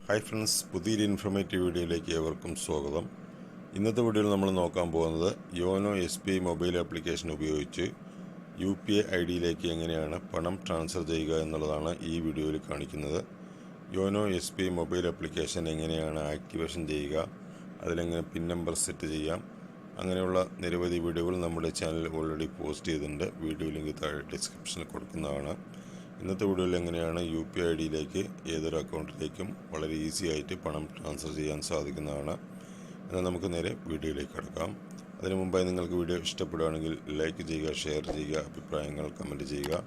Hi friends, പുതിയൊരു informative വീഡിയോയിലേക്ക് ഏവർക്കും സ്വാഗതം. ഇന്നത്തെ വീഡിയോയിൽ നമ്മൾ നോക്കാൻ പോകുന്നത് യോനോ SBI മൊബൈൽ ആപ്ലിക്കേഷൻ ഉപയോഗിച്ച് UPI ID എങ്ങനെയാണ് പണം ട്രാൻസ്ഫർ ചെയ്യുക എന്നുള്ളതാണ് ഈ വീഡിയോയിൽ കാണിക്കുന്നത്. യോനോ SBI മൊബൈൽ ആപ്ലിക്കേഷൻ എങ്ങനെയാണ് ആക്ടിവേഷൻ ചെയ്യുക, അതിലെങ്ങനെ പിൻ നമ്പർ സെറ്റ് ചെയ്യാം, അങ്ങനെയുള്ള നിരവധി വീഡിയോകൾ നമ്മുടെ ചാനലിൽ ഓൾറെഡി പോസ്റ്റ് ചെയ്തിട്ടുണ്ട്. വീഡിയോ ലിങ്ക് താഴെ ഡിസ്ക്രിപ്ഷനിൽ കൊടുക്കുന്നതാണ്. ഇന്നത്തെ വീഡിയോയിൽ എങ്ങനെയാണ് UPI ID ഏതൊരു അക്കൗണ്ടിലേക്കും വളരെ ഈസി ആയിട്ട് പണം ട്രാൻസ്ഫർ ചെയ്യാൻ സാധിക്കുന്നതാണ്. എന്നാൽ നമുക്ക് നേരെ വീഡിയോയിലേക്ക് കടക്കാം. അതിനു മുമ്പായി നിങ്ങൾക്ക് വീഡിയോ ഇഷ്ടപ്പെടുകയാണെങ്കിൽ ലൈക്ക് ചെയ്യുക, ഷെയർ ചെയ്യുക, അഭിപ്രായങ്ങൾ കമൻറ്റ് ചെയ്യുക.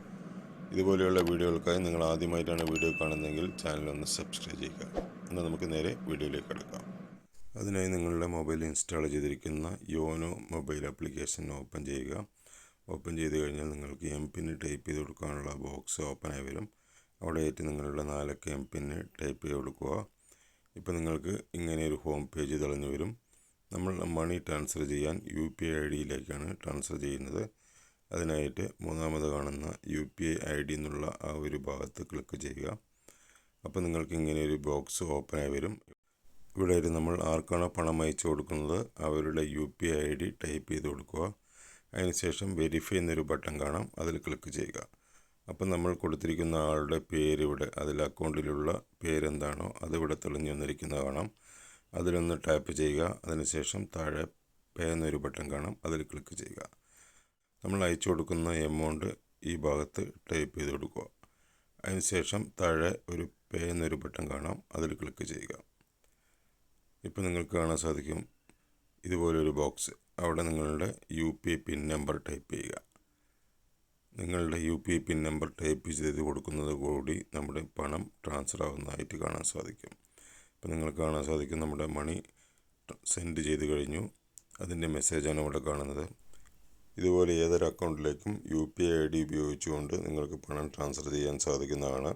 ഇതുപോലെയുള്ള വീഡിയോകൾക്കായി നിങ്ങൾ ആദ്യമായിട്ടാണ് വീഡിയോ കാണുന്നതെങ്കിൽ ചാനലൊന്ന് സബ്സ്ക്രൈബ് ചെയ്യുക. എന്നാൽ നമുക്ക് നേരെ വീഡിയോയിലേക്ക് കടക്കാം. അതിനായി നിങ്ങളുടെ മൊബൈൽ ഇൻസ്റ്റാൾ ചെയ്തിരിക്കുന്ന യോനോ മൊബൈൽ ആപ്ലിക്കേഷൻ ഓപ്പൺ ചെയ്യുക. ഓപ്പൺ ചെയ്ത് കഴിഞ്ഞാൽ നിങ്ങൾക്ക് MPIN ടൈപ്പ് ചെയ്ത് കൊടുക്കാനുള്ള ബോക്സ് ഓപ്പൺ ആയി വരും. അവിടെയായിട്ട് നിങ്ങളുടെ 4 MPIN ടൈപ്പ് ചെയ്ത് കൊടുക്കുക. ഇപ്പോൾ നിങ്ങൾക്ക് ഇങ്ങനെ ഒരു ഹോം പേജ് തെളിഞ്ഞു വരും. നമ്മൾ മണി ട്രാൻസ്ഫർ ചെയ്യാൻ UPI ID ട്രാൻസ്ഫർ ചെയ്യുന്നത്. അതിനായിട്ട് മൂന്നാമത് കാണുന്ന UPI ID എന്നുള്ള ആ ഒരു ഭാഗത്ത് ക്ലിക്ക് ചെയ്യുക. അപ്പോൾ നിങ്ങൾക്ക് ഇങ്ങനെ ഒരു ബോക്സ് ഓപ്പൺ ആയി വരും. ഇവിടെ നമ്മൾ ആർക്കാണോ പണം അയച്ചു കൊടുക്കുന്നത് അവരുടെ UPI ID ടൈപ്പ് ചെയ്ത് കൊടുക്കുക. അതിനുശേഷം വെരിഫൈ എന്നൊരു ബട്ടൺ കാണാം, അതിൽ ക്ലിക്ക് ചെയ്യുക. അപ്പം നമ്മൾ കൊടുത്തിരിക്കുന്ന ആളുടെ പേര് ഇവിടെ, അതിൽ അക്കൗണ്ടിലുള്ള പേരെന്താണോ അതിവിടെ തെളിഞ്ഞു വന്നിരിക്കുന്നത് കാണാം. അതിലൊന്ന് ടാപ്പ് ചെയ്യുക. അതിനുശേഷം താഴെ പേ എന്നൊരു ബട്ടൺ കാണാം, അതിൽ ക്ലിക്ക് ചെയ്യുക. നമ്മൾ അയച്ചു കൊടുക്കുന്ന എമൗണ്ട് ഈ ഭാഗത്ത് ടൈപ്പ് ചെയ്ത് കൊടുക്കുക. അതിനുശേഷം താഴെ ഒരു പേ എന്നൊരു ബട്ടൺ കാണാം, അതിൽ ക്ലിക്ക് ചെയ്യുക. ഇപ്പോൾ നിങ്ങൾക്ക് കാണാൻ സാധിക്കും ഇതുപോലൊരു ബോക്സ്. അവിടെ നിങ്ങളുടെ UPI പിൻ നമ്പർ ടൈപ്പ് ചെയ്യുക. നിങ്ങളുടെ UPI പിൻ നമ്പർ ടൈപ്പ് ചെയ്ത് കൊടുക്കുന്നത് കൂടി നമ്മുടെ പണം ട്രാൻസ്ഫർ ആവുന്നതായിട്ട് കാണാൻ സാധിക്കും. ഇപ്പോൾ നിങ്ങൾക്ക് കാണാൻ സാധിക്കും നമ്മുടെ മണി സെൻഡ് ചെയ്ത് കഴിഞ്ഞു. അതിൻ്റെ മെസ്സേജാണ് ഇവിടെ കാണുന്നത്. ഇതുപോലെ ഏതൊരു അക്കൗണ്ടിലേക്കും UPI ID ഉപയോഗിച്ചുകൊണ്ട് നിങ്ങൾക്ക് പണം ട്രാൻസ്ഫർ ചെയ്യാൻ സാധിക്കുന്നതാണ്.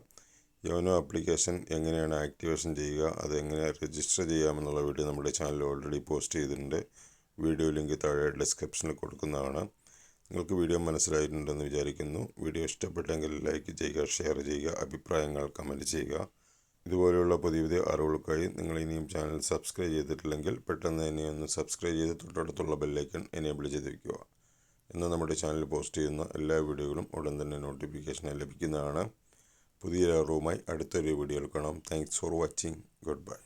യോനോ ആപ്ലിക്കേഷൻ എങ്ങനെയാണ് ആക്ടിവേഷൻ ചെയ്യുക, അതെങ്ങനെ രജിസ്റ്റർ ചെയ്യാമെന്നുള്ള വീഡിയോ നമ്മുടെ ചാനലിൽ ഓൾറെഡി പോസ്റ്റ് ചെയ്തിട്ടുണ്ട്. വീഡിയോ ലിങ്ക് താഴെ ഡിസ്ക്രിപ്ഷനിൽ കൊടുക്കുന്നതാണ്. നിങ്ങൾക്ക് വീഡിയോ മനസ്സിലായിട്ടുണ്ടെന്ന് വിചാരിക്കുന്നു. വീഡിയോ ഇഷ്ടപ്പെട്ടെങ്കിൽ ലൈക്ക് ചെയ്യുക, ഷെയർ ചെയ്യുക, അഭിപ്രായങ്ങൾ കമൻറ്റ് ചെയ്യുക. ഇതുപോലെയുള്ള പുതിയ പുതിയ അറിവുകൾക്കായി നിങ്ങൾ ഇനിയും ചാനൽ സബ്സ്ക്രൈബ് ചെയ്തിട്ടില്ലെങ്കിൽ പെട്ടെന്ന് തന്നെ ഒന്ന് സബ്സ്ക്രൈബ് ചെയ്ത് തൊട്ടടുത്തുള്ള ബെല്ലൈക്കൺ എനേബിൾ ചെയ്ത് വയ്ക്കുക. എന്നാൽ നമ്മുടെ ചാനൽ പോസ്റ്റ് ചെയ്യുന്ന എല്ലാ വീഡിയോകളും ഉടൻ തന്നെ നോട്ടിഫിക്കേഷനായി ലഭിക്കുന്നതാണ്. പുതിയ അറിവുമായി അടുത്തൊരു വീഡിയോയിൽ കാണാം. Thanks for watching. Good bye.